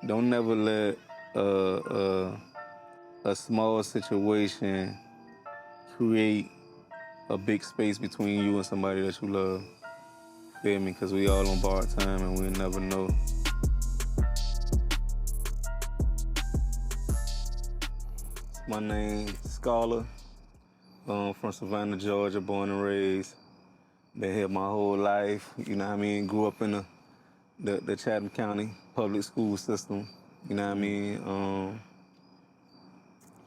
don't never let uh, uh, a small situation create a big space between you and somebody that you love. Feel me? Because we all on borrowed time and we never know. My name Scholar. From Savannah, Georgia, born and raised. Been here my whole life. You know what I mean? Grew up in the Chatham County public school system. You know what I mean?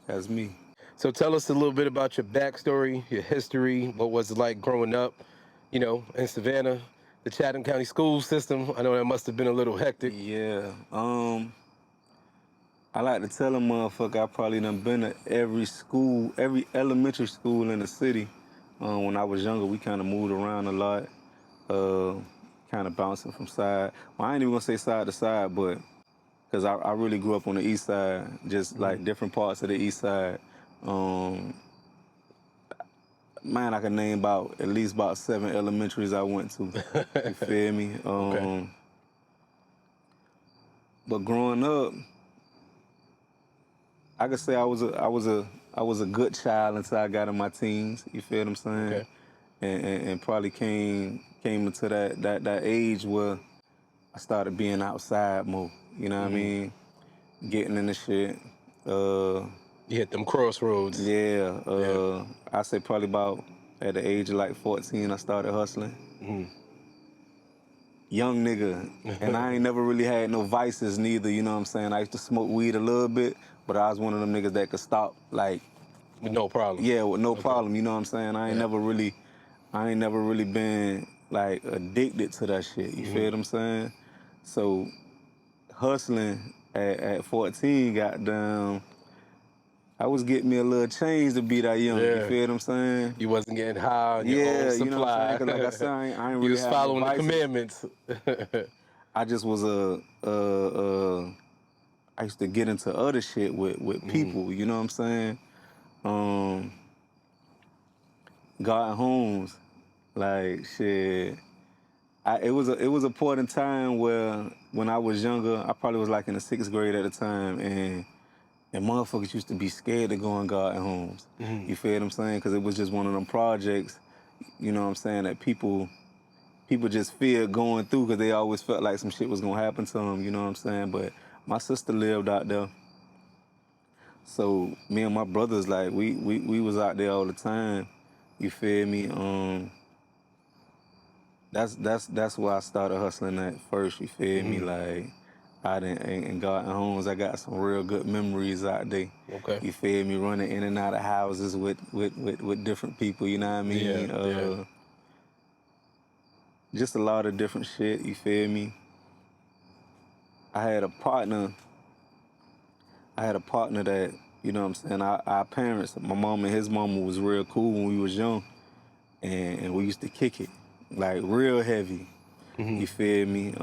That's me. So tell us a little bit about your backstory, your history, what was it like growing up, in Savannah, the Chatham County school system. I know that must have been a little hectic. Yeah. I like to tell a motherfucker I probably done been to every school, every elementary school in the city. When I was younger, we kind of moved around a lot, uh, kind of bouncing from side. Well, I ain't even gonna say side to side, but because I really grew up on the east side, just like different parts of the east side. Um, Man, I can name about at least about 7 elementaries I went to. You feel me? Okay. But growing up, I could say I was a good child until I got in my teens. You feel what I'm saying? Okay. And probably came into that age where I started being outside more. You know what I mean? Getting in the shit. You hit them crossroads. Yeah. Yeah. I say probably about at the age of like 14, I started hustling. Young nigga, and I ain't never really had no vices neither, you know what I'm saying? I used to smoke weed a little bit, but I was one of them niggas that could stop, like, With no problem. yeah, with no Okay. problem, you know what I'm saying? Yeah. I ain't never really been, like, addicted to that shit, you feel what I'm saying? So, hustling at 14, goddamn, I was getting me a little change to be that young, you Yeah. feel what I'm saying? You wasn't getting high on your own Yeah, you know what I'm saying? supply. Because like I said, I ain't You really was have no following the vices. commandments. I just was I used to get into other shit with people, you know what I'm saying? Garden homes, like shit. It was a point in time where when I was younger, I probably was like in the 6th grade at the time, and motherfuckers used to be scared to go in garden homes. You feel what I'm saying? Because it was just one of them projects, you know what I'm saying, that people just feared going through because they always felt like some shit was gonna happen to them, you know what I'm saying? But my sister lived out there. So me and my brothers, like we was out there all the time. You feel me? That's why I started hustling at first. You feel me? Like I didn't in Garden Homes, I got some real good memories out there. Okay. You feel me? Running in and out of houses with different people. You know what I Yeah. mean? Yeah. Just a lot of different shit. You feel me? I had a partner. I had a partner that, you know what I'm saying, our parents, my mom and his mama was real cool when we was young, and we used to kick it, like real heavy, you feel me?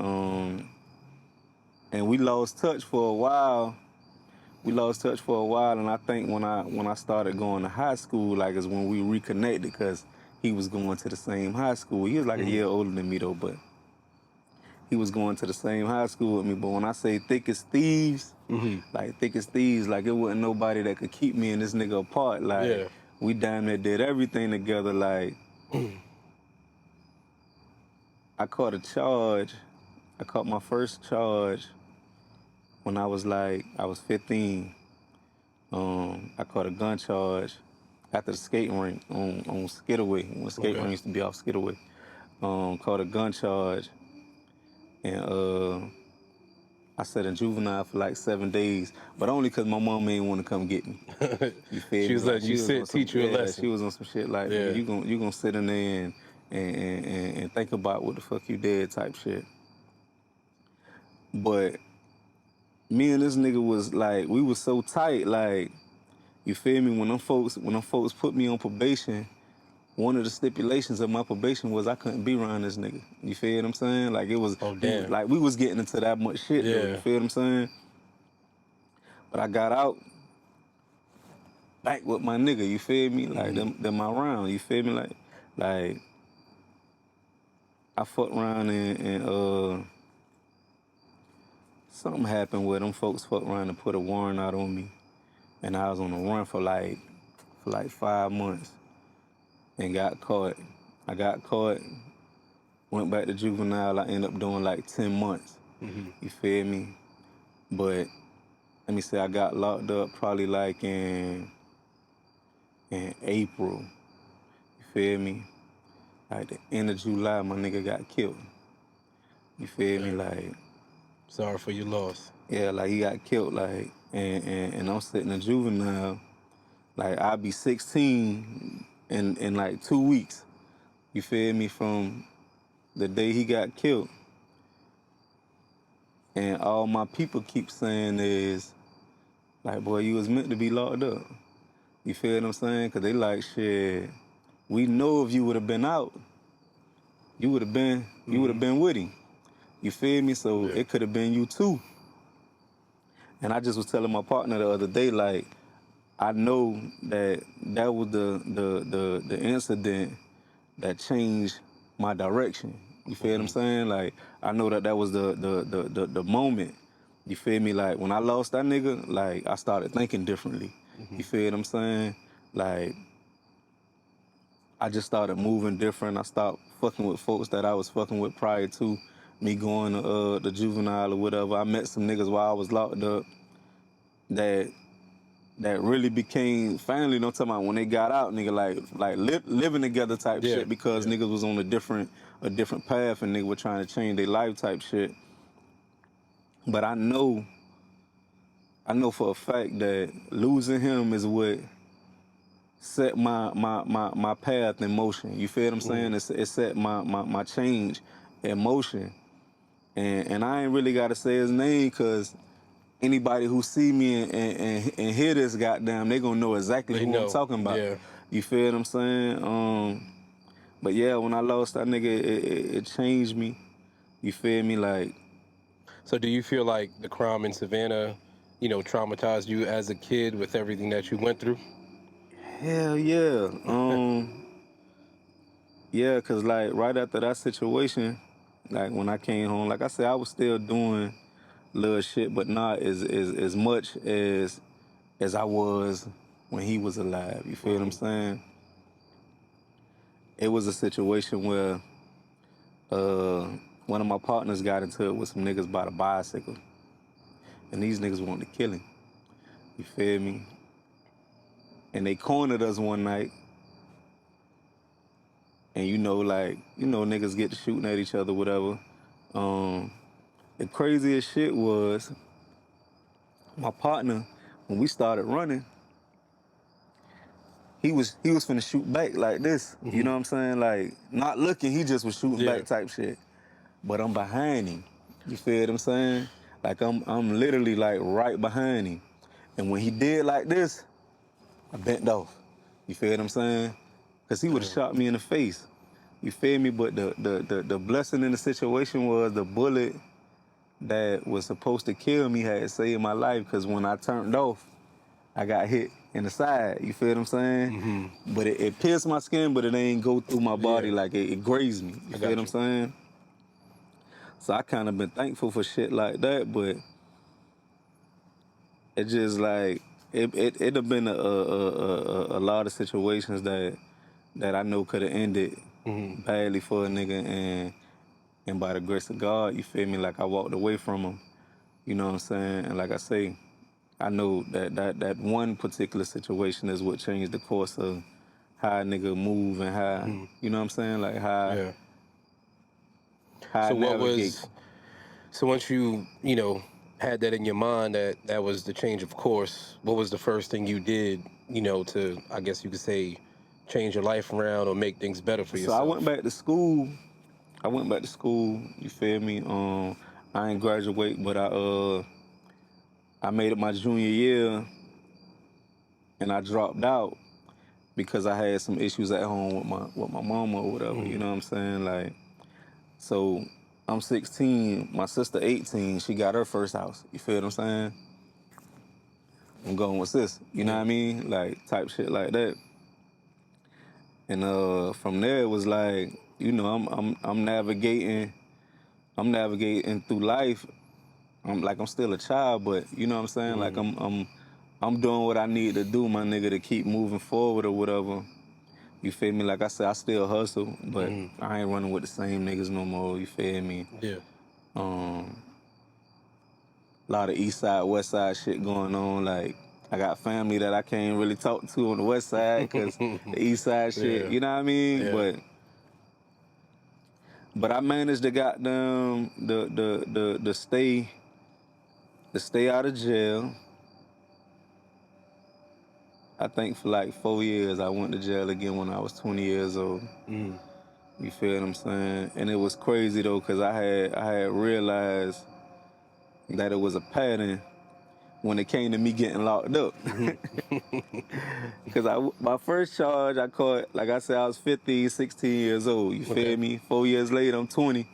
And we lost touch for a while. And I think when I started going to high school, like is when we reconnected, because he was going to the same high school. He was like a year older than me though, but he was going to the same high school with me. But when I say thick as thieves, like thick as thieves, like it wasn't nobody that could keep me and this nigga apart. Like Yeah. we damn near did everything together. Like I caught a charge. I caught my first charge when I was 15. I caught a gun charge after the skating rink on Skidaway, when the skate Okay. rink used to be off Skidaway. Caught a gun charge, and I sat in juvenile for like 7 days, but only because my mom ain't want to come get me. You feel She me? was Like letting you she was on sit, some, teach you a yeah, she lesson. was on some shit like, Yeah. nigga, you gonna sit in there and think about what the fuck you did type shit. But me and this nigga was like, we was so tight, like, you feel me? When them folks put me on probation, one of the stipulations of my probation was I couldn't be around this nigga. You feel what I'm saying? Like it was, Oh damn. we was getting into that much shit though. You Yeah. feel what I'm saying? But I got out back with my nigga. You feel me? Like them my round. You feel me? Like I fucked around and something happened where them folks fucked around and put a warrant out on me, and I was on the run for like 5 months and got caught. I got caught, went back to juvenile. I ended up doing like 10 months. You feel me? But let me say I got locked up probably like in April. You feel me? Like the end of July, my nigga got killed. You feel me? Like, Sorry for your loss. yeah, like he got killed. Like, and I'm sitting in juvenile. Like I'll be 16 in like 2 weeks. You feel me? From the day he got killed. And all my people keep saying is, like, boy, you was meant to be locked up. You feel what I'm saying? Because they like, shit, we know if you would have been out, you would have been with him. You feel me? So it could have been you too. And I just was telling my partner the other day, like, I know that was the incident that changed my direction. You feel what I'm saying? Like, I know that was the moment. You feel me? Like, when I lost that nigga, like, I started thinking differently. You feel what I'm saying? Like, I just started moving different. I stopped fucking with folks that I was fucking with prior to me going to the juvenile or whatever. I met some niggas while I was locked up that really became family. Don't tell me when they got out, nigga, like living together type shit because niggas was on a different path and nigga were trying to change their life type shit. But I know for a fact that losing him is what set my path in motion. You feel what I'm saying? It set my change in motion. And I ain't really gotta say his name because anybody who see me and hear this, goddamn, they gonna know exactly who I'm talking about. Yeah. You feel what I'm saying? But yeah, when I lost that nigga, it changed me. You feel me? Like, So do you feel like the crime in Savannah, traumatized you as a kid with everything that you went through? hell yeah. Yeah, cause like right after that situation, like when I came home, like I said, I was still doing little shit, but not as much as I was when he was alive. You feel what I'm saying? It was a situation where one of my partners got into it with some niggas by the bicycle, and these niggas wanted to kill him. You feel me? And they cornered us one night, and niggas get to shooting at each other, whatever. The craziest shit was my partner, when we started running, he was finna shoot back like this. You know what I'm saying? Like, not looking, he just was shooting back type shit. But I'm behind him. You feel what I'm saying? Like I'm literally like right behind him. And when he did like this, I bent off. You feel what I'm saying? Cause he would have shot me in the face. You feel me? But the blessing in the situation was the bullet that was supposed to kill me had saved my life. Cause when I turned off, I got hit in the side. You feel what I'm saying? But it pierced my skin, but it ain't go through my body. Like it grazed me. You feel what I'm saying? So I kind of been thankful for shit like that, but it just like it have been a lot of situations that I know could have ended badly for a nigga, and by the grace of God, you feel me? Like I walked away from him. You know what I'm saying? And like I say, I know that one particular situation is what changed the course of how a nigga move and how you know what I'm saying? Like how I So what navigate. was so once you had that in your mind that was the change of course, what was the first thing you did, to, I guess you could say, change your life around or make things better for So I yourself? went back to school. You feel me? I ain't graduate, but I made it my junior year, and I dropped out because I had some issues at home with my mama or whatever. You know what I'm saying? Like, so I'm 16, my sister 18. She got her first house. You feel what I'm saying? I'm going with sis. You know what I mean? Like type shit like that. And from there it was like, I'm navigating through life, I'm still a child, but you know what I'm saying? Like I'm doing what I need to do, my nigga, to keep moving forward or whatever. You feel me? Like I said, I still hustle, but I ain't running with the same niggas no more. You feel me? Yeah. A lot of east side, west side shit going on. Like I got family that I can't really talk to on the west side because the east side shit. Yeah. You know what I mean? Yeah. But I managed to goddamn the stay out of jail. I think for like 4 years I went to jail again when I was 20 years old. You feel what I'm saying? And it was crazy though, cause I had realized that it was a pattern when it came to me getting locked up. Cause my first charge I caught, like I said, I was 15, 16 years old. You feel me? 4 years later, I'm 20.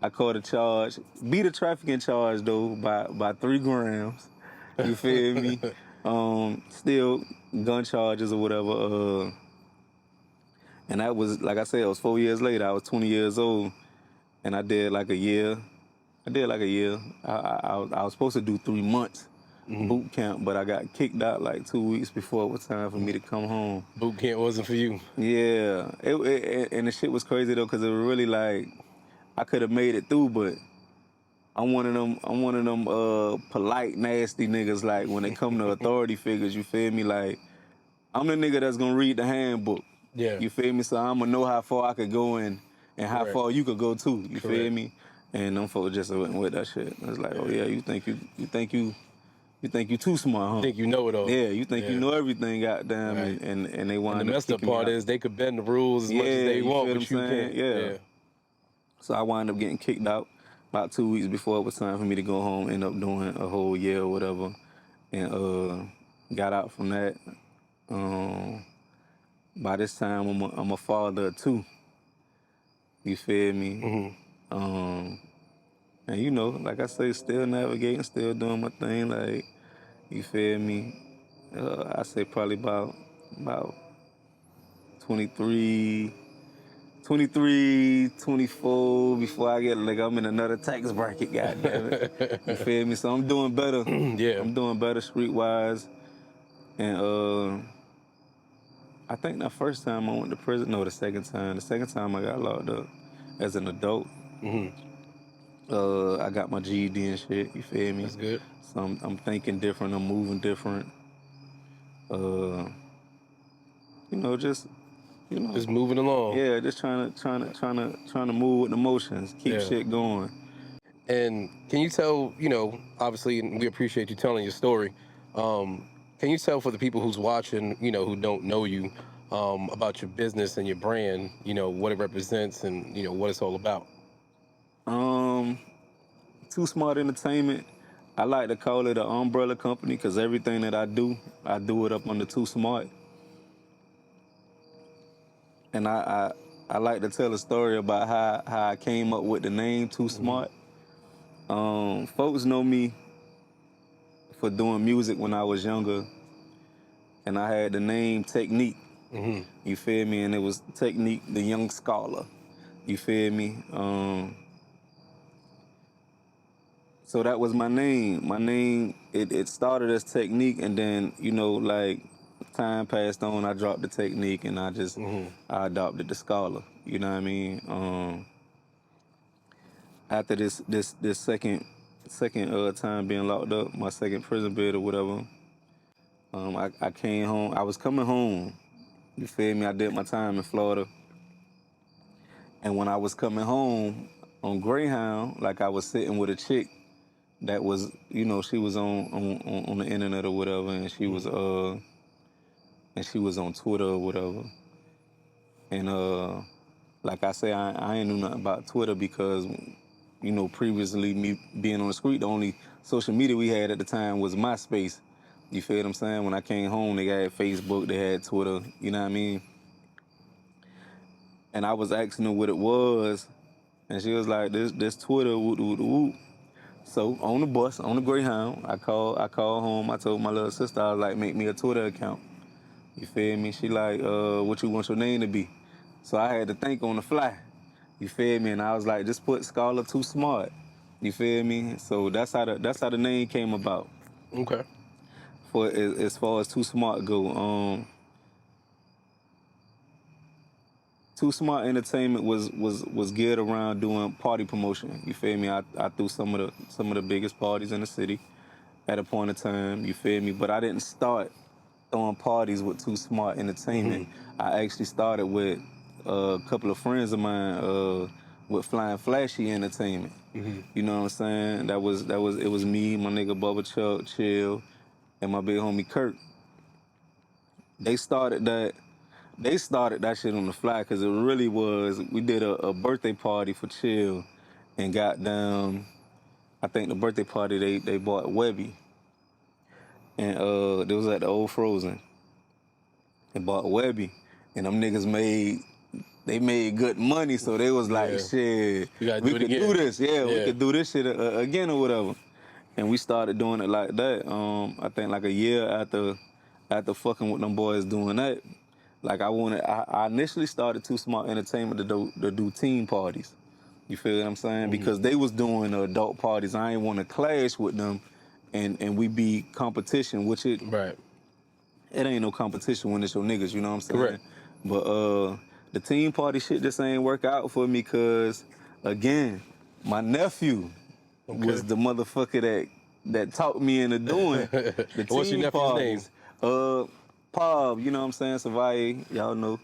I caught a charge, beat a trafficking charge though by 3 grams. You feel me? Still gun charges or whatever. And that was, like I said, it was 4 years later. I was 20 years old, and I did like a year. I was supposed to do 3 months boot camp, but I got kicked out like 2 weeks before it was time for me to come home. Boot camp wasn't for you. Yeah, and the shit was crazy though, cause it was really like I could have made it through, but I'm one of them polite, nasty niggas. Like when it come to authority figures, you feel me? Like I'm the nigga that's gonna read the handbook. Yeah. You feel me? So I'm gonna know how far I could go and how Correct. far you could go too. You feel Correct. me? And them folks just went with that shit. It's like, oh yeah, you think you too smart, huh? You think you know it all. Yeah, you think you Yeah. know everything, goddamn, Right. and they wind And the up messed up kicking me part out. is they could bend the rules as much as Yeah, they you want, feel but what you I'm saying? can't. Yeah. So I wound up getting kicked out about 2 weeks before it was time for me to go home. End up doing a whole year or whatever, and got out from that. By this time, I'm a father of 2. You feel me? And you know, like I say, still navigating, still doing my thing. Like, you feel me? I say probably about 23, 23, 24 before I get like I'm in another tax bracket. Goddamn it, you feel me? So I'm doing better. Yeah. I'm doing better streetwise, and I think the first time I went to prison, no, the second time I got locked up as an adult. I got my GED and shit. You feel me? That's good. So I'm thinking different. I'm moving different. Just Just moving along. yeah, just trying to move with the motions, keep shit going. And can you tell, obviously, and we appreciate you telling your story. Can you tell for the people who's watching, who don't know you, about your business and your brand, what it represents and, what it's all about? Too Smart Entertainment. I like to call it an umbrella company because everything that I do it up under Too Smart. And I like to tell a story about how I came up with the name Too Smart. Folks know me for doing music when I was younger, and I had the name Technique. You feel me? And it was Technique, the young scholar. You feel me? So that was my name. My name, it started as Technique, and then, like, time passed on, I dropped the Technique, and I adopted the Scholar. You know what I mean? After this second time being locked up, my second prison bid or whatever, I came home. I was coming home. You feel me? I did my time in Florida. And when I was coming home on Greyhound, like I was sitting with a chick that was, she was on the internet or whatever, and she was on Twitter or whatever. And like I say, I ain't knew nothing about Twitter because, previously me being on the street, the only social media we had at the time was MySpace. You feel what I'm saying? When I came home, they had Facebook, they had Twitter, you know what I mean? And I was asking her what it was, and she was like, this Twitter, whoop, whoop, whoop. So on the bus, on the Greyhound, I called home. I told my little sister, I was like, make me a Twitter account. You feel me? She like, what you want your name to be? So I had to think on the fly. You feel me? And I was like, just put Scholar Too Smart. You feel me? So that's how the name came about. Okay. For as far as Too Smart go, Too Smart Entertainment was geared around doing party promotion. You feel me? I threw some of the biggest parties in the city at a point in time. You feel me? But I didn't start throwing parties with Too Smart Entertainment. I actually started with a couple of friends of mine with Flying Flashy Entertainment. You know what I'm saying? It was me, my nigga Bubba Chuck, Chill, and my big homie Kirk. They started that. They started that shit on the fly because it really was. We did a birthday party for Chill, and got down. I think the birthday party they bought Webby, and it was at the old Frozen. They bought Webby, and them niggas made good money, so they was like, Yeah. shit, We gotta we do it could again. do this, yeah, we Yeah. could do this shit again or whatever. And we started doing it like that. I think like a year after fucking with them boys doing that, like I initially started Too Smart Entertainment to do team parties. You feel what I'm saying? Because they was doing adult parties. I ain't want to clash with them, and we be competition, which Right. it ain't no competition when it's your niggas, you know what I'm saying? Correct. But the team party shit just ain't work out for me because, again, my nephew was the motherfucker that talked me into doing the What's your team nephew's name? parties. Pab, you know what I'm saying? Savaye, y'all know.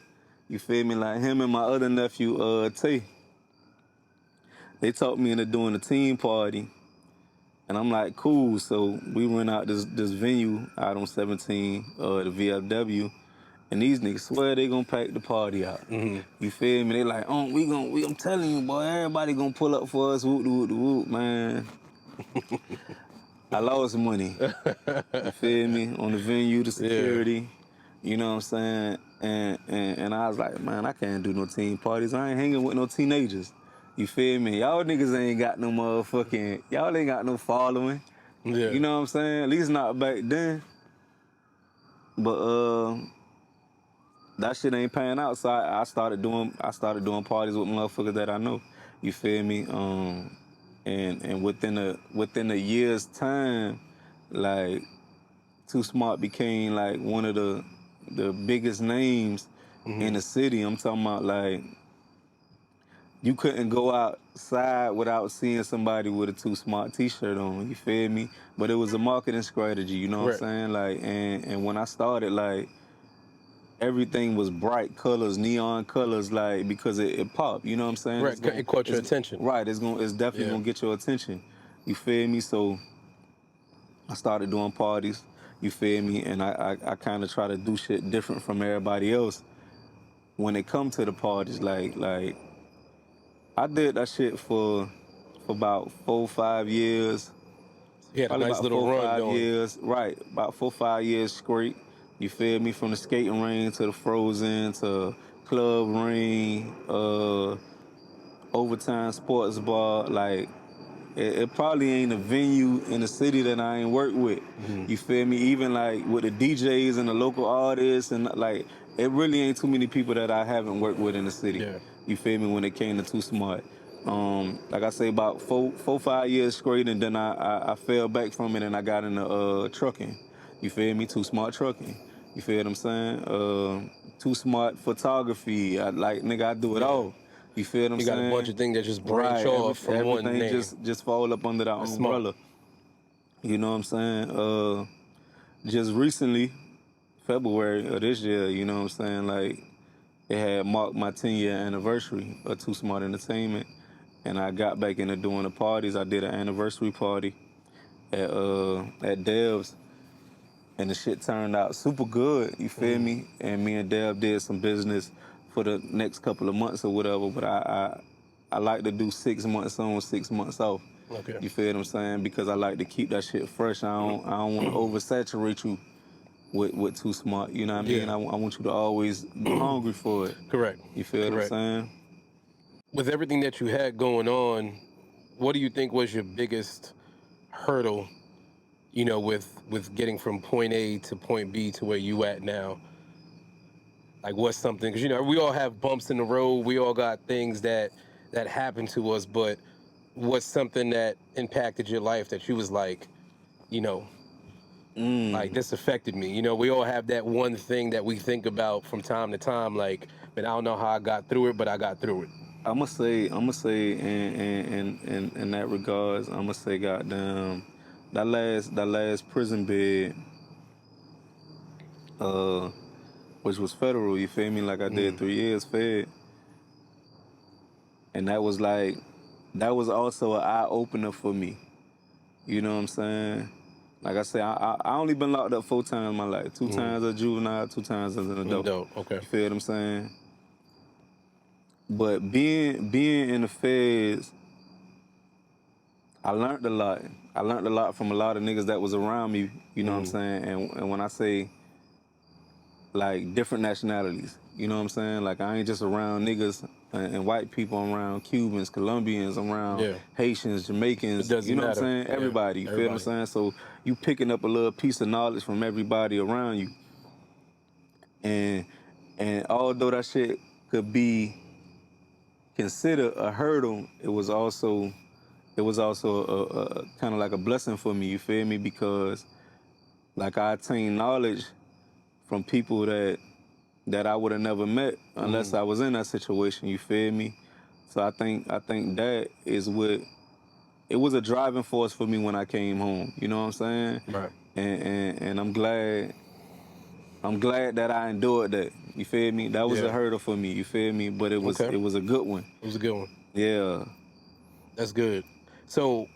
You feel me? Like him and my other nephew, Tay. They talked me into doing a team party. And I'm like, cool. So we went out this venue out on 17, the VFW, and these niggas swear they gonna pack the party out. You feel me? They like, oh, I'm telling you, boy, everybody gonna pull up for us. Whoop, whoop, whoop, man. I lost money. You feel me? On the venue, the security. You know what I'm saying? And I was like, man, I can't do no team parties. I ain't hanging with no teenagers. You feel me? Y'all niggas ain't got no motherfucking, y'all ain't got no following. Yeah. You know what I'm saying? At least not back then. But that shit ain't paying out. So I started doing parties with motherfuckers that I know. You feel me? And within a year's time, like Too Smart became like one of the biggest names in the city. I'm talking about like you couldn't go outside without seeing somebody with a Too Smart t-shirt on, you feel me? But it was a marketing strategy, you know what I'm saying? Like, and when I started, like, everything was bright colors, neon colors, like, because it popped, you know what I'm saying? Right. It caught your attention. Right, it's definitely gonna get your attention, you feel me? So I started doing parties, you feel me? And I kind of try to do shit different from everybody else when it come to the parties, like I did that shit for about 4 or 5 years. He had a Probably nice about little 4 or 5 run going. years. Right, about 4 or 5 years straight. You feel me? From the skating ring to the Frozen to club ring, overtime sports bar. Like it probably ain't a venue in the city that I ain't worked with. You feel me? Even like with the DJs and the local artists and like it really ain't too many people that I haven't worked with in the city. Yeah. You feel me? When it came to Too Smart. Like I say, about 5 years straight, and then I fell back from it and I got into trucking. You feel me? Too Smart trucking. You feel what I'm saying? Too Smart photography. Nigga, I do it all. You feel what I'm You saying? got a bunch of things that just branch off from one everything name. just fall up under that That's umbrella. smart. You know what I'm saying? Just recently, February of this year, you know what I'm saying? Like, it had marked my 10-year anniversary of Too Smart Entertainment. And I got back into doing the parties. I did an anniversary party at Dev's. And the shit turned out super good, you feel me? And me and Dev did some business for the next couple of months or whatever. But I like to do 6 months on, 6 months off. Okay. You feel what I'm saying? Because I like to keep that shit fresh. I don't want to oversaturate you with Too Smart. You know what I mean? Yeah. I want you to always be hungry for it. Correct. You feel what I'm saying? With everything that you had going on, what do you think was your biggest hurdle, with getting from point A to point B to where you at now? Like, what's something, because we all have bumps in the road, we all got things that happen to us, but what's something that impacted your life that you was like, you know, like this affected me? You know, we all have that one thing that we think about from time to time. Like, man, I don't know how I got through it, but I got through it. I'ma say in that regards, I'ma say goddamn that last prison bed, uh, which was federal, you feel me? Like I did 3 years fed. And that was also an eye opener for me. You know what I'm saying? Like I said, I only been locked up 4 times in my life. 2 times as a juvenile, 2 times as an adult. Okay. You feel what I'm saying? But being in the feds, I learned a lot. I learned a lot from a lot of niggas that was around me. You know what I'm saying? And when I say like different nationalities, you know what I'm saying? Like I ain't just around niggas and white people. I'm around Cubans, Colombians, I'm around Haitians, Jamaicans. It doesn't You know what matter. I'm saying? Yeah, Everybody. You feel what I'm saying? So you picking up a little piece of knowledge from everybody around you. And although that shit could be considered a hurdle, it was also a kind of like a blessing for me. You feel me? Because like I attained knowledge from people that I would have never met unless I was in that situation. You feel me? So I think that is what it was, a driving force for me when I came home. You know what I'm saying? Right. And I'm glad that I endured that. You feel me? That was a hurdle for me. You feel me? But it was a good one. It was a good one. Yeah. That's good. So,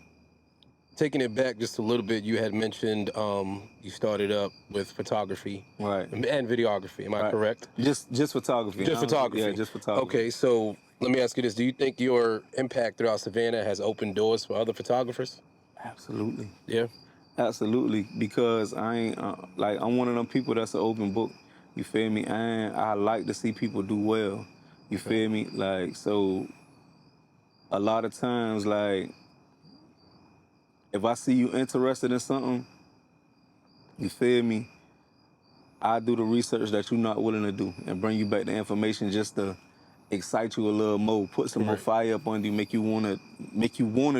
taking it back just a little bit, you had mentioned you started up with photography, Right. and videography. Am I correct? Just photography. Just photography. Yeah, just photography. Okay, so let me ask you this: do you think your impact throughout Savannah has opened doors for other photographers? Absolutely. Yeah. Absolutely, because I ain't like I'm one of them people that's an open book. You feel me? And I like to see people do well. You feel me? Like, so a lot of times, like, if I see you interested in something, you feel me? I do the research that you're not willing to do and bring you back the information just to excite you a little more, put some more fire up on you, make you wanna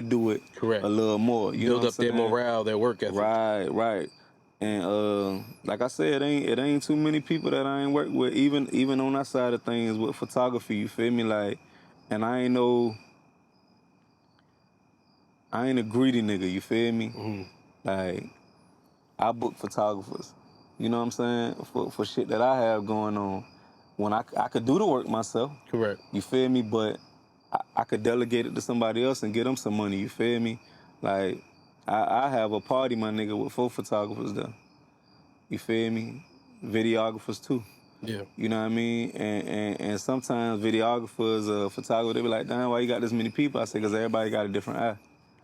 do it a little more. You Build know up their morale, their work ethic. Right. And like I said, it ain't too many people that I ain't worked with, even on that side of things with photography. You feel me? Like, and I ain't a greedy nigga. You feel me? Like, I book photographers. You know what I'm saying? For shit that I have going on. When I could do the work myself. Correct. You feel me? But I could delegate it to somebody else and get them some money. You feel me? Like, I have a party, my nigga, with 4 photographers there. You feel me? Videographers too. Yeah. You know what I mean? And sometimes videographers, photographers, they be like, damn, why you got this many people? I say, because everybody got a different eye.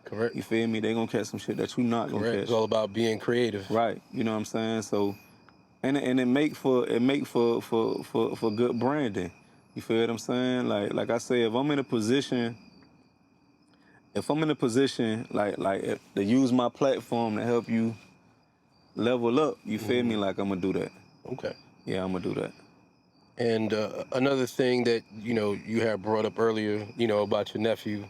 Correct. You feel me? They gonna catch some shit that you not gonna catch. It's all about being creative. Right. You know what I'm saying? So, and it make for good branding. You feel what I'm saying? Like I say, if I'm in a position like to use my platform to help you level up, you feel me? Like, I'm gonna do that. Okay. Yeah, I'm gonna do that. And another thing that you had brought up earlier, about your nephew,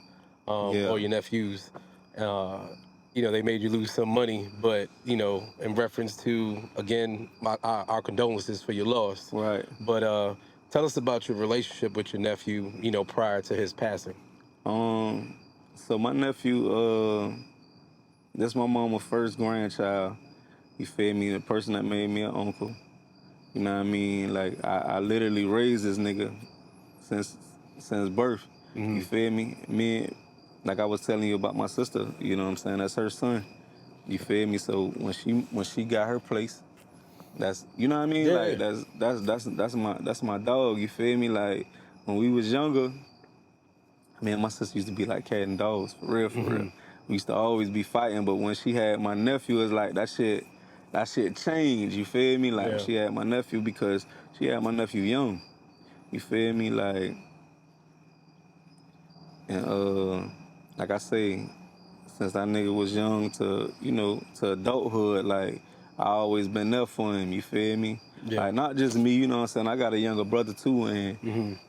or your nephews, they made you lose some money, but in reference to, again, our condolences for your loss. Right. But tell us about your relationship with your nephew, prior to his passing. So my nephew, that's my mama's first grandchild. You feel me? The person that made me an uncle. You know what I mean? Like, I literally raised this nigga since birth. You feel me? Like I was telling you about my sister, you know what I'm saying? That's her son. You feel me? So when she got her place, that's, you know what I mean? Yeah. Like, that's my dog. You feel me? Like, when we was younger, me and my sister used to be like cat and dogs, for real. We used to always be fighting, but when she had my nephew, it's like that shit changed, you feel me? Like, she had my nephew because she had my nephew young. You feel me? Like, and like I say, since that nigga was young to adulthood, like, I always been there for him, you feel me? Yeah. Like, not just me, you know what I'm saying? I got a younger brother too, and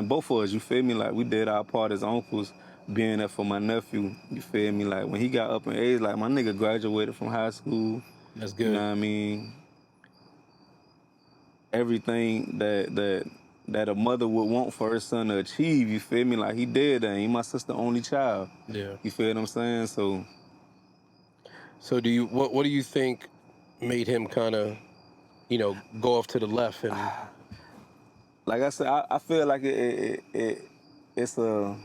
both of us, you feel me? Like, we did our part as uncles being there for my nephew. You feel me? Like when he got up in age, like my nigga graduated from high school. That's You know good. what I mean? Everything that a mother would want for her son to achieve. You feel me? Like he did that. He my sister only child. Yeah. You feel what I'm saying? So So what do you think made him kind of, go off to the left and like I said, I feel like it's a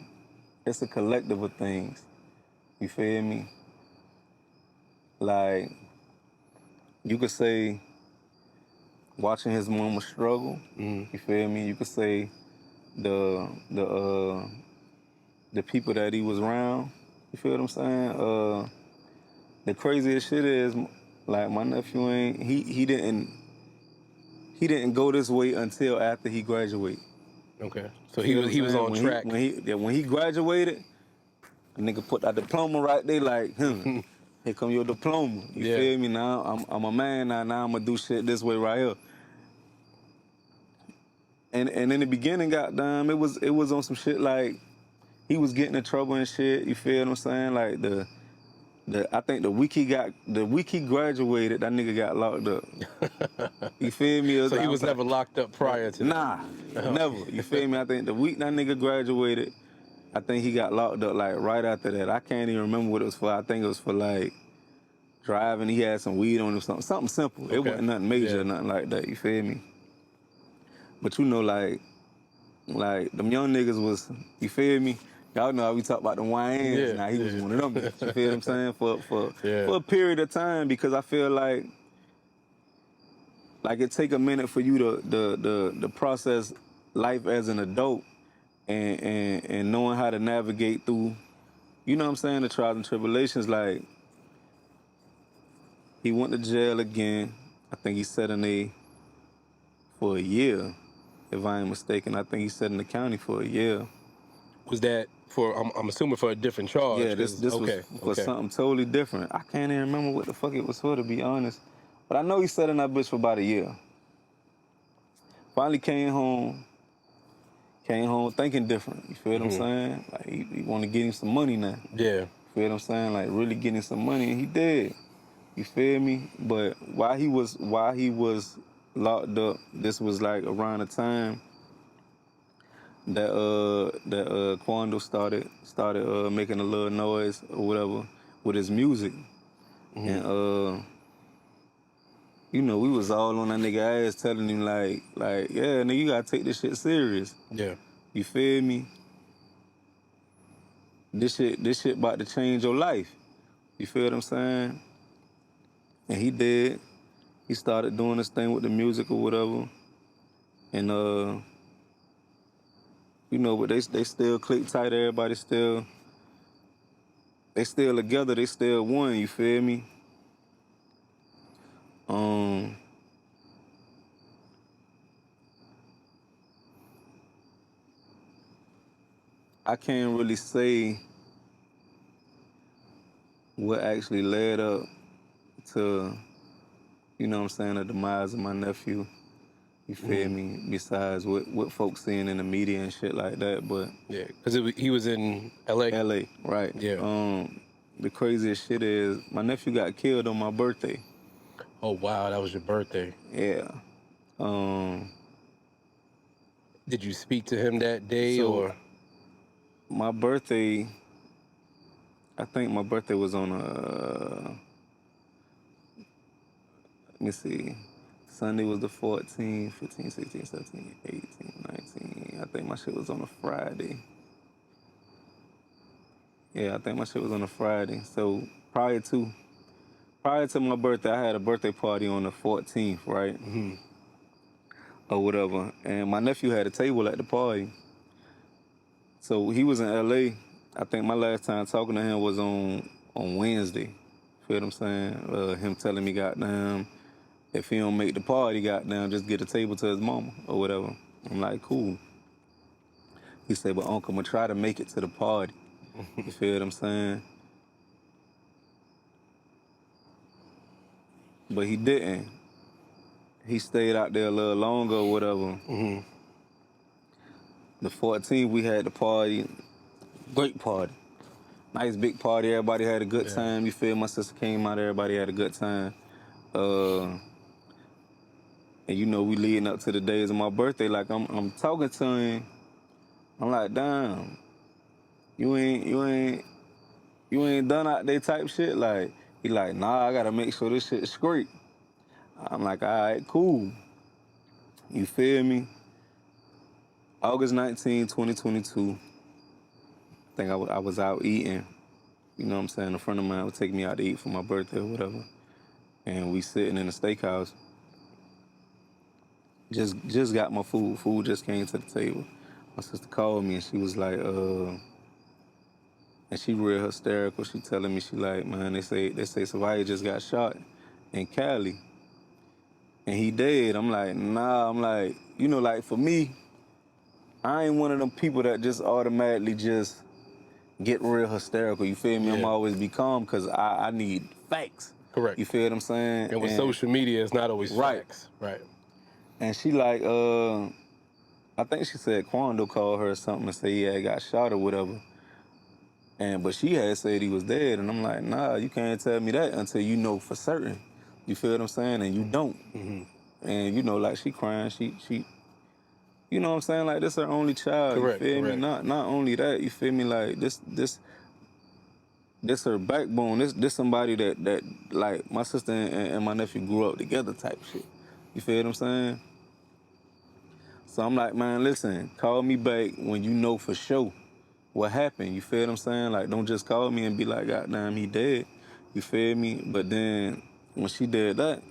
collective of things. You feel me? Like you could say watching his mama struggle. You feel me? You could say the people that he was around. You feel what I'm saying? The craziest shit is like my nephew ain't he didn't go this way until after he graduated. okay. So You feel what he I'm was saying? on track. When he graduated, a nigga put that diploma right there like, here come your diploma. You Yeah. feel me? Now I'm a man now. Now I'm gonna do shit this way right here. And in the beginning, goddamn, it was on some shit like he was getting in trouble and shit. You feel what I'm saying? Like I think the week he graduated, that nigga got locked up. You feel me? So he was never locked up prior to that. Nah, never. You feel me? I think the week that nigga graduated, I think he got locked up like right after that. I can't even remember what it was for. I think it was for like driving. He had some weed on him, something simple. It Okay. wasn't nothing major Yeah. or nothing like that. You feel me? But you know, like them young niggas was, you feel me? Y'all know how we talk about the YNs. Yeah, Now he was yeah. one of them. You feel what I'm saying? For Yeah. a period of time, because I feel like it take a minute for you to process life as an adult and knowing how to navigate through, you know what I'm saying, the trials and tribulations. Like he went to jail again. I think he sat in for a year, if I ain't mistaken. I think he sat in the county for a year. Was that for? I'm assuming for a different charge. Yeah, this okay, was for okay. something totally different. I can't even remember what the fuck it was for, to be honest. But I know he sat in that bitch for about a year. Finally came home thinking different. You feel what I'm saying? Like he want to get him some money now. Yeah. You feel what I'm saying? Like really getting some money, and he did. You feel me? But while he was locked up, this was like around the time that Quando started making a little noise or whatever with his music, and you know, we was all on that nigga ass telling him like yeah, nigga, you gotta take this shit serious. Yeah. You feel me? This shit about to change your life. You feel what I'm saying? And he did. He started doing this thing with the music or whatever. And you know, but they still click tight, everybody still together, they still one, you feel me? I can't really say what actually led up to, you know what I'm saying, the demise of my nephew. You feel me? Besides what folks seeing in the media and shit like that, but Yeah, because he was in L.A. LA, right? Yeah. The craziest shit is my nephew got killed on my birthday. Oh wow, that was your birthday. Yeah. Did you speak to him that day So or? my birthday, I think my birthday was on let me see. Sunday was the 14th, 15, 16, 17, 18, 19. I think my shit was on a Friday. Yeah, I think my shit was on a Friday. So prior to my birthday, I had a birthday party on the 14th, right? Or whatever. And my nephew had a table at the party. So he was in LA. I think my last time talking to him was on Wednesday. Feel what I'm saying? Him telling me, goddamn, if he don't make the party, goddamn, just get a table to his mama or whatever. I'm like, cool. He said, but Uncle, I'm gonna try to make it to the party. You feel what I'm saying? But he didn't. He stayed out there a little longer or whatever. The 14th, we had the party. Great party. Nice big party. Everybody had a good time. You feel me? My sister came out. Everybody had a good time. And you know, we leading up to the days of my birthday. Like I'm talking to him. I'm like, damn, you ain't done out there type shit. Like he like, nah, I gotta make sure this shit is straight. I'm like, all right, cool. You feel me? August 19, 2022. I think I was out eating. You know what I'm saying? A friend of mine would take me out to eat for my birthday or whatever. And we sitting in a steakhouse. Just got my food. Food just came to the table. My sister called me and she was like, and she real hysterical. She telling me, she like, man, they say somebody just got shot in Cali. And he dead. I'm like, nah, I'm like, you know, like for me, I ain't one of them people that just automatically just get real hysterical. You feel me? Yeah. I'm always be calm because I need facts. Correct. You feel what I'm saying? And with social media, it's not always facts. Right. And she like, I think she said Quando called her or something and said he had got shot or whatever. But she had said he was dead. And I'm like, nah, you can't tell me that until you know for certain. You feel what I'm saying? And you don't. Mm-hmm. And you know, like she crying, she you know what I'm saying? Like this her only child. Correct, You feel correct. me? Not only that, you feel me? Like this her backbone. This somebody that like my sister and my nephew grew up together type shit. You feel what I'm saying? So I'm like, man, listen, call me back when you know for sure what happened. You feel what I'm saying? Like, don't just call me and be like, goddamn, he dead. You feel me? But then when she did that,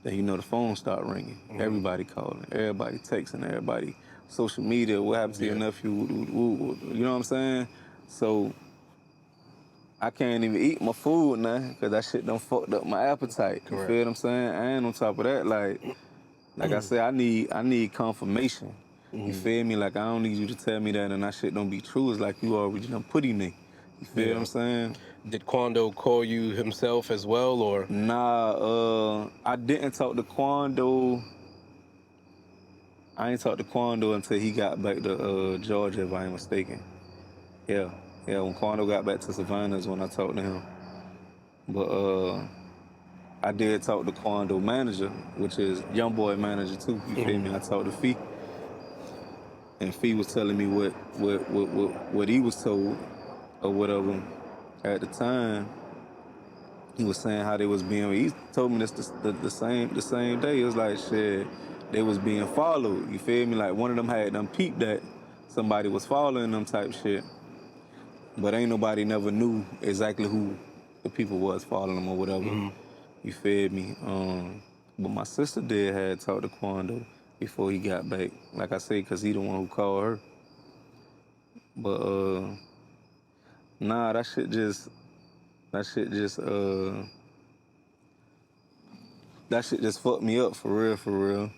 then you know the phone start ringing. Mm-hmm. Everybody calling, everybody texting, everybody social media. What happened to your nephew? You know what I'm saying? So I can't even eat my food now because that shit done fucked up my appetite. You feel what I'm saying? And on top of that, like I said, I need confirmation. Mm-hmm. You feel me? Like I don't need you to tell me that and that shit don't be true. It's like you already done put him in. You feel what I'm saying? Did Quando call you himself as well, or? Nah, I didn't talk to Quando. I ain't talked to Quando until he got back to Georgia, if I ain't mistaken. Yeah, when Quando got back to Savannah is when I talked to him. But I did talk to Quando manager, which is young boy manager too. You feel me? I talked to Fee, and Fee was telling me what he was told or whatever at the time. He was saying how they was being. He told me this the same day. It was like shit. They was being followed. You feel me? Like one of them had them peeped that somebody was following them type shit. But ain't nobody never knew exactly who the people was following them or whatever. Mm-hmm. You feel me? But my sister did had talked to Quando before he got back. Like I said, because he the one who called her. But nah, that shit just fucked me up for real.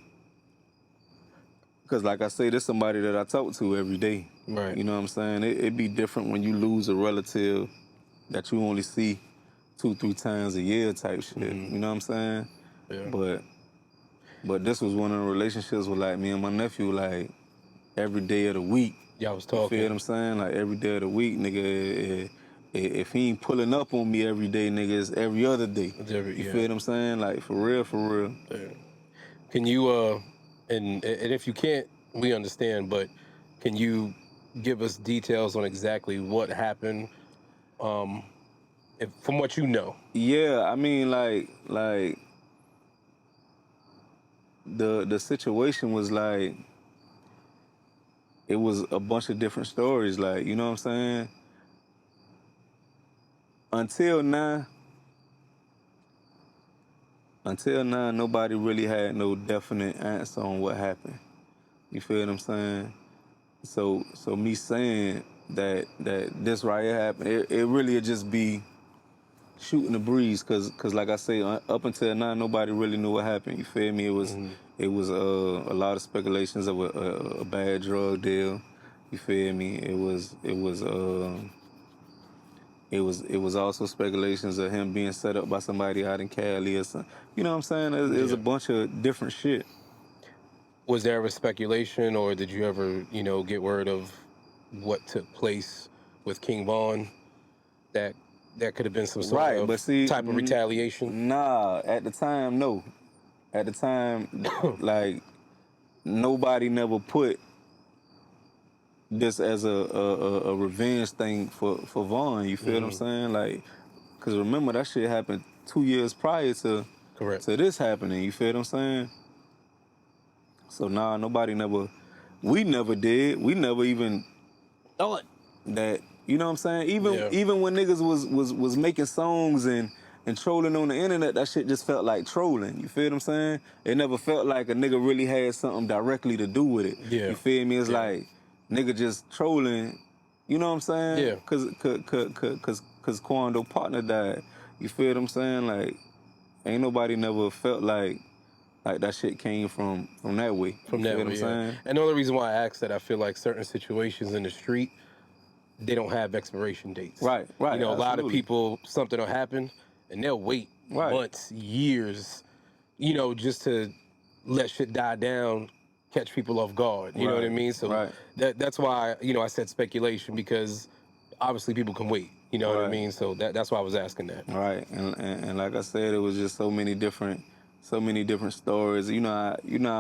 Because like I say, there's somebody that I talk to every day. Right. You know what I'm saying? It'd be different when you lose a relative that you only see 2-3 times a year type shit. Mm-hmm. You know what I'm saying? Yeah. But this was one of the relationships with like me and my nephew, like every day of the week. Y'all was talking. You feel what I'm saying? Like every day of the week, nigga. If he ain't pulling up on me every day, nigga, it's every other day. You feel what I'm saying? Like for real. Yeah. Can you and if you can't, we understand, but can you give us details on exactly what happened? From what you know. Yeah, I mean, like the situation was like, it was a bunch of different stories, like, you know what I'm saying? Until now, nobody really had no definite answer on what happened. You feel what I'm saying? So me saying that this right here happened, it really would just be shooting the breeze, cause like I say, up until now, nobody really knew what happened. You feel me? It was a lot of speculations of a bad drug deal. You feel me? It was also speculations of him being set up by somebody out in Cali or something. You know what I'm saying? It was a bunch of different shit. Was there ever speculation, or did you ever, get word of what took place with King Von that could have been some sort Right, of but see, type of retaliation? nah. At the time, no. At the time, like nobody never put this as a revenge thing for Vaughn. You feel what I'm saying? Like, cause remember that shit happened 2 years prior to Correct. this happening. You feel what I'm saying? So nah, nobody never. We never did. We never even thought that. You know what I'm saying? Even when niggas was making songs and trolling on the internet, that shit just felt like trolling. You feel what I'm saying? It never felt like a nigga really had something directly to do with it. Yeah. You feel me? It's Yeah. like nigga just trolling. You know what I'm saying? Yeah. Cause Quando partner died. You feel what I'm saying? Like ain't nobody never felt like that shit came from that way. From You feel that what way, I'm yeah. saying? And the only reason why I asked that, I feel like certain situations in the street, they don't have expiration dates. Right. You know, a lot of absolutely. people, something will happen, and they'll wait Right. months, years, you know, just to let shit die down, catch people off guard. You know what I Right, mean? So right. that's why, you know, I said speculation, because obviously people can wait. You know what I Right. mean? So that's why I was asking that. Right, and like I said, it was just so many different stories. You know, how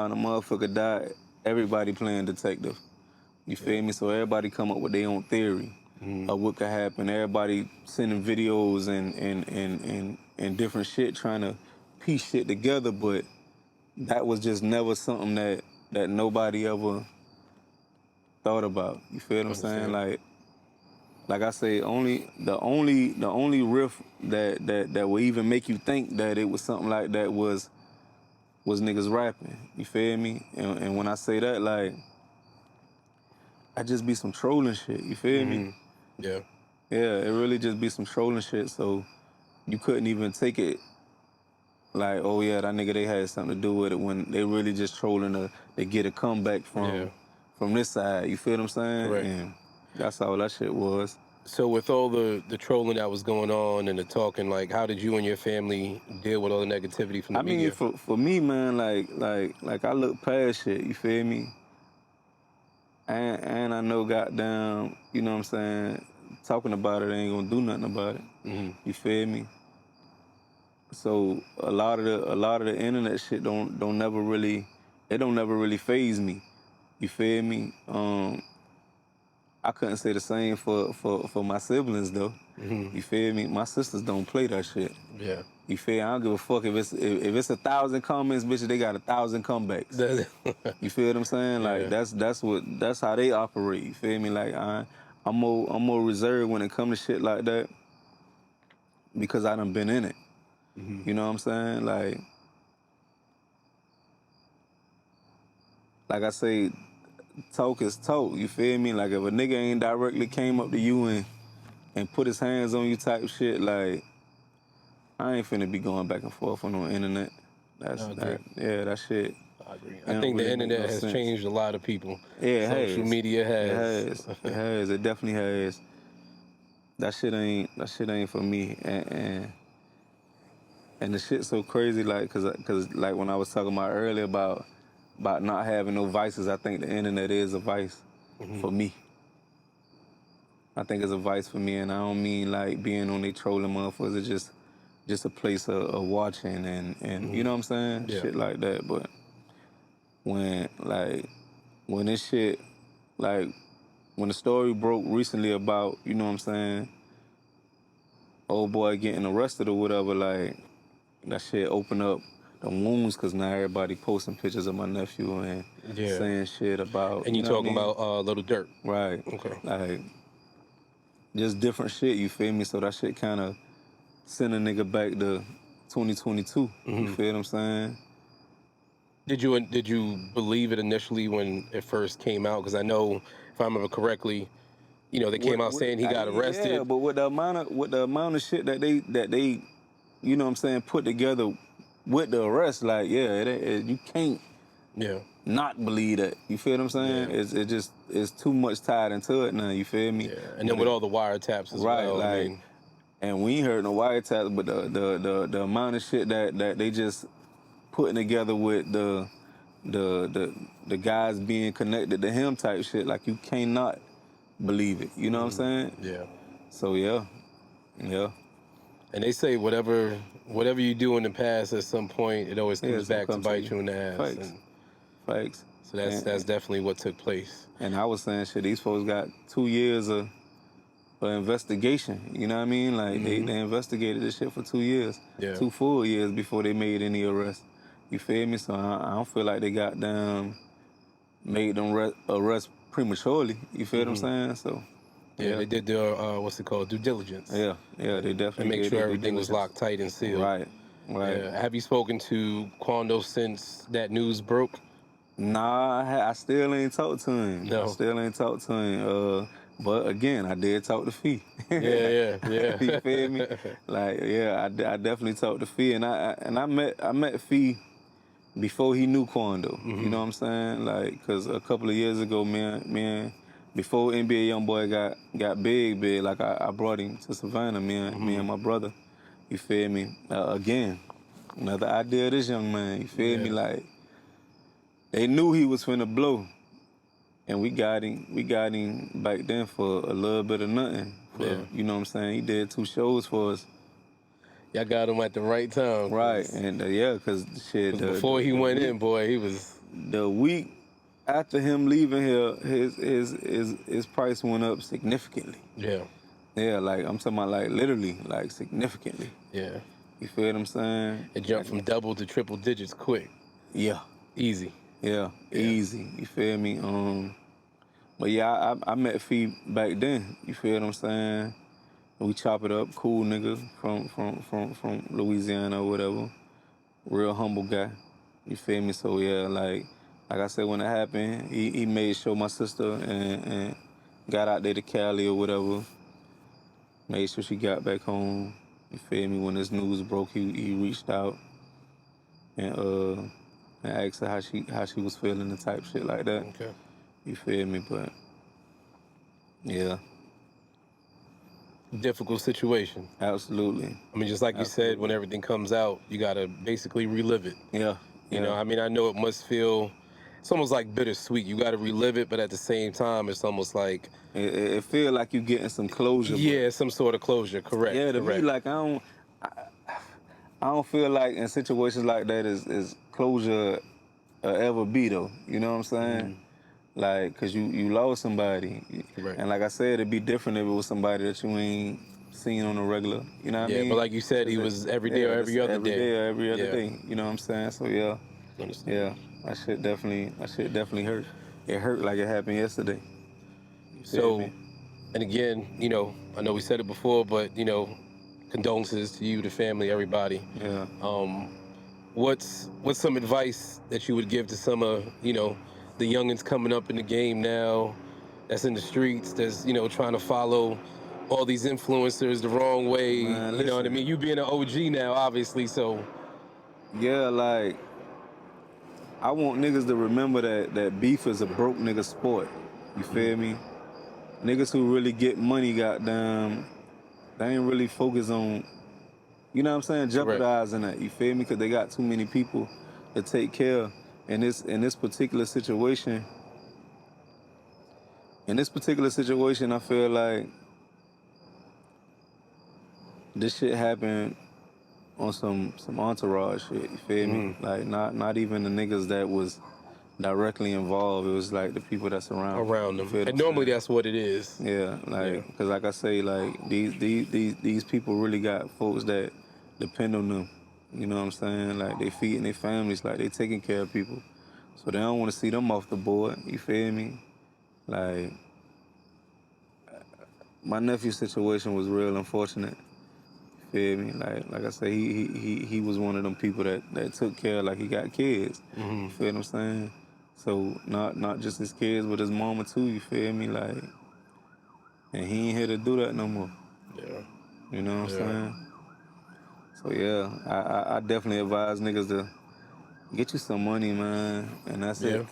the motherfucker died. Everybody playing detective. You feel me? So everybody come up with their own theory of what could happen. Everybody sending videos and different shit, trying to piece shit together. But that was just never something that nobody ever thought about. You feel what I'm saying? Like I say, the only riff that would even make you think that it was something like that was niggas rapping. You feel me? And when I say that, like, I just be some trolling shit. You feel me? Yeah. Yeah, it really just be some trolling shit. So you couldn't even take it like, oh yeah, that nigga, they had something to do with it, when they really just trolling to get a comeback from this side. You feel what I'm saying? Correct. And that's all that shit was. So with all the trolling that was going on and the talking, like, how did you and your family deal with all the negativity from the media? I mean, for me, man, like I look past shit. You feel me? And I know, goddamn, you know what I'm saying, talking about it ain't gonna do nothing about it. You feel me? So a lot of the internet shit don't never really faze me. You feel me? I couldn't say the same for my siblings though. You feel me? My sisters don't play that shit. Yeah. You feel me? I don't give a fuck if it's 1,000 comments, bitch. They got 1,000 comebacks. You feel what I'm saying? Like that's how they operate. You feel me? Like I'm more reserved when it comes to shit like that, because I done been in it. You know what I'm saying? Like I say, talk is talk. You feel me? Like if a nigga ain't directly came up to you and put his hands on you type shit, like I ain't finna be going back and forth on the internet. That shit. I agree. I think the internet has changed a lot of people. Yeah, Social media has. It has. It definitely has. That shit ain't for me. And the shit's so crazy, like, cause like when I was talking about earlier about not having no vices, I think the internet is a vice for me. I think it's a vice for me, and I don't mean like being on they trolling motherfuckers. It's just a place of watching and you know what I'm saying? Yeah. Shit like that. But when this shit, like when the story broke recently about, you know what I'm saying, old boy getting arrested or whatever, like that shit opened up the wounds, because now everybody posting pictures of my nephew and saying shit about. And you know talking what I mean? about Little Durk. Right. Okay. Like just different shit, you feel me? So that shit kind of send a nigga back to 2022. You feel what I'm saying? Did you believe it initially when it first came out? Because I know, if I remember correctly, you know, they came out saying he got arrested. Yeah, but with the amount of shit that they you know what I'm saying, put together with the arrest, like, you can't not believe that. You feel what I'm saying? Yeah. It's too much tied into it now. You feel me? Yeah. And then with all the wiretaps as well. Like, I mean, and we ain't heard no wiretaps, but the amount of shit that they just putting together with the guys being connected to him type shit, like you cannot believe it. You know what I'm saying? Yeah. So yeah. And they say whatever you do in the past, at some point, it always Yeah, comes it's gonna back to come to bite you. you in the ass. Facts. And Facts. so that's And, definitely what took place. and I was saying, shit, these folks got 2 years of investigation. You know what I mean? Like they investigated this shit for 2 years, Yeah. 2 full years before they made any arrest. You feel me? So I don't feel like they got down, made them arrest prematurely. You feel what I'm saying? So Yeah, they did their what's it called, due diligence. yeah, they And definitely make did sure their due everything was diligence. locked tight and sealed. Right. Yeah. Have you spoken to Quando since that news broke? Nah, I still ain't talked to him. No. I still ain't talked to him. But again, I did talk to Fee. Yeah. You feel me? Like, yeah, I definitely talked to Fee, and I met Fee before he knew Quando. You know what I'm saying? Like, cause a couple of years ago, man, before NBA YoungBoy got big, like I brought him to Savannah, me and my brother. You feel me? Again, another idea of this young man. You feel me? Like, they knew he was finna blow, and we got him back then for a little bit of nothing. You know what I'm saying? He did 2 shows for us. Y'all got him at the right time. Right, and cause shit. Before he went in, boy, he was. The week after him leaving here, his price went up significantly. Yeah. Yeah, like I'm talking about, like literally, like significantly. Yeah. You feel what I'm saying? It jumped from double to triple digits quick. Yeah. Easy. Yeah, easy. You feel me? But yeah, I met Fee back then. You feel what I'm saying? We chop it up, cool nigga from Louisiana or whatever. Real humble guy. You feel me? So yeah, like I said, when it happened, he made sure my sister and got out there to Cali or whatever. Made sure she got back home. You feel me? When this news broke, he reached out and asked her how she was feeling and type shit like that. Okay. You feel me? But yeah. Difficult situation. Absolutely. I mean, just like you said, when everything comes out, you gotta basically relive it. Yeah. You know, I mean, I know it must feel, it's almost like bittersweet. You gotta relive it, but at the same time, it's almost like it feel like you getting some closure. Yeah, some sort of closure. Correct. Yeah, to correct. me, like I don't feel like in situations like that is closure ever be though. You know what I'm saying? Like, cause you lost somebody, Right. and like I said, it'd be different if it was somebody that you ain't seen on a regular. You know what I mean? Yeah, but like you said, he was every day or every other day. Every day or every other day. You know what I'm saying? So yeah, Understand. that shit definitely hurt. It hurt like it happened yesterday. So, and again, you know, I know we said it before, but you know, condolences to you, the family, everybody. Yeah. What's some advice that you would give to some of, you know, the youngins coming up in the game now, that's in the streets, that's, you know, trying to follow all these influencers the wrong way? Man, you know what I listen. mean? You being an OG now, obviously, so. Yeah, like I want niggas to remember that beef is a broke nigga sport. You feel me? Niggas who really get money, goddamn, they ain't really focused on, you know what I'm saying, jeopardizing that. You feel me? Because they got too many people to take care of. In this particular situation, I feel like this shit happened on some entourage shit. You feel me? Like not even the niggas that was directly involved. It was like the people that's around them. And normally that's what it is. Yeah, like because like I say, like these people really got folks that depend on them. You know what I'm saying? Like they feeding their families, like they taking care of people, so they don't want to see them off the board. You feel me? Like my nephew's situation was real unfortunate. You feel me? Like I say, he was one of them people that took care, like he got kids. You feel what I'm saying? So not just his kids, but his mama too. You feel me? Like, and he ain't here to do that no more. Yeah. You know what I'm saying? So yeah, I definitely advise niggas to get you some money, man, and that's it.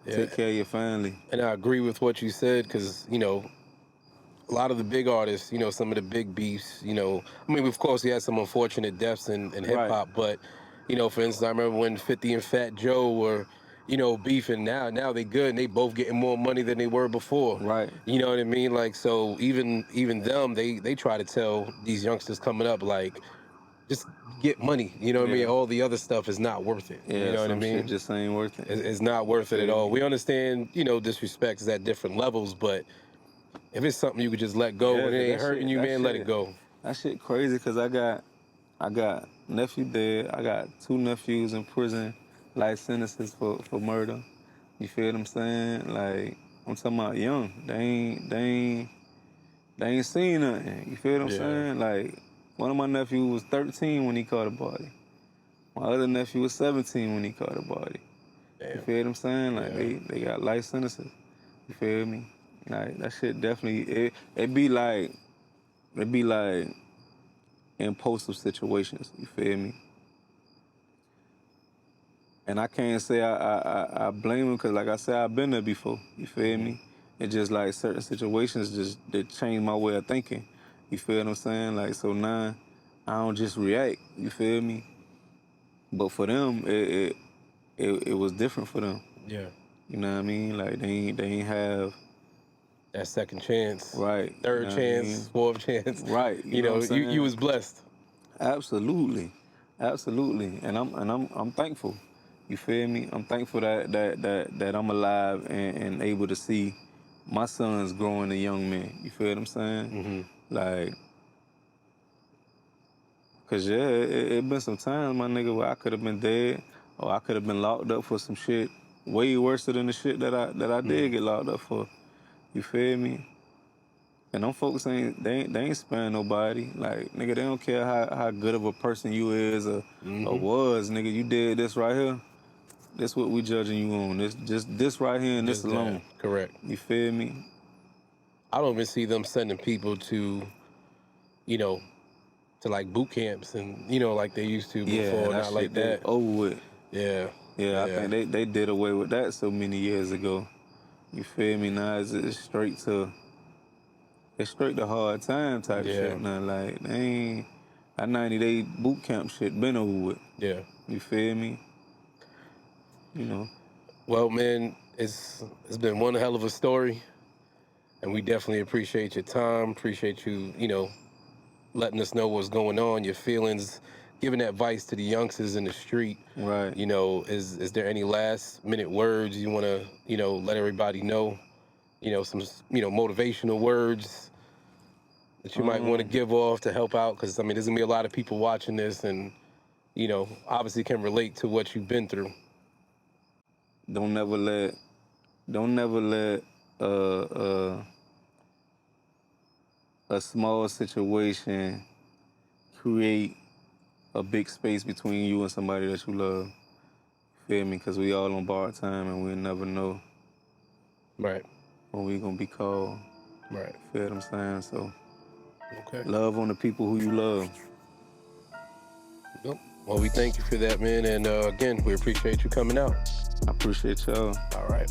Take care of your family. And I agree with what you said, because, you know, a lot of the big artists, you know, some of the big beefs, you know, I mean, of course, we had some unfortunate deaths in hip hop, but, you know, for instance, I remember when 50 and Fat Joe were, beefing now. Now they good and they both getting more money than they were before. Right. You know what I mean? Like, so even them, they try to tell these youngsters coming up, like, just get money. You know what I mean? Yeah. All the other stuff is not worth it. Yeah, You know what I some shit mean? just ain't worth it. It's not worth it at Feel all. me? We understand, disrespect is at different levels, but if it's something you could just let go Yeah, and it 'cause ain't hurting you, man, let it go. That shit crazy because I got nephew dead. I got 2 nephews in prison, life sentences for murder. You feel what I'm saying? Like, I'm talking about young. They ain't seen nothing. You feel what I'm Yeah. saying? Like, one of my nephews was 13 when he caught a body. My other nephew was 17 when he caught a body. You Damn. feel what I'm saying? Like, Yeah. they got life sentences. You feel me? Like, that shit definitely, it be like impulsive situations. You feel me? And I can't say I blame him because, like I said, I've been there before. You feel me? It's just like certain situations that changed my way of thinking. You feel what I'm saying? Like, so now I don't just react. You feel me? But for them, it was different for them. Yeah. You know what I mean? Like, they ain't have That second chance. right. Third You know chance, what I mean? fourth chance. Right. You know what I'm saying? You was blessed. Absolutely, and I'm thankful. You feel me? I'm thankful that I'm alive and able to see my sons growing a young man. You feel what I'm saying? Mm-hmm. Like, cause yeah, it been some times, my nigga, where I could have been dead or I could have been locked up for some shit way worse than the shit that I did get locked up for. You feel me? And them folks they ain't sparing nobody. Like, nigga, they don't care how good of a person you is or was, nigga. You did this right here. This what we judging you on. This right here and this Just that. alone. Correct. You feel me? I don't even see them sending people to, to like boot camps and like they used to Yeah, before. that Not shit like that. over with. Yeah. Yeah, I think they did away with that so many years ago. You feel me? Now it's straight to hard time type shit now. Like, they ain't that 90-day boot camp shit been over with. Yeah. You feel me? You know. Well, man, it's been one hell of a story, and we definitely appreciate your time. Appreciate you, letting us know what's going on, your feelings, giving advice to the youngsters in the street. Right. Is there any last minute words you want to, let everybody know? Some, motivational words that you might want to give off to help out, because there's gonna be a lot of people watching this, and obviously can relate to what you've been through. Don't never let a small situation create a big space between you and somebody that you love. Feel me? Because we all on borrowed time and we'll never know Right. when we gonna be called. Right. Feel what I'm saying? So, Okay. love on the people who you love. Yep. Well, we thank you for that, man, and again, we appreciate you coming out. I appreciate y'all. All right.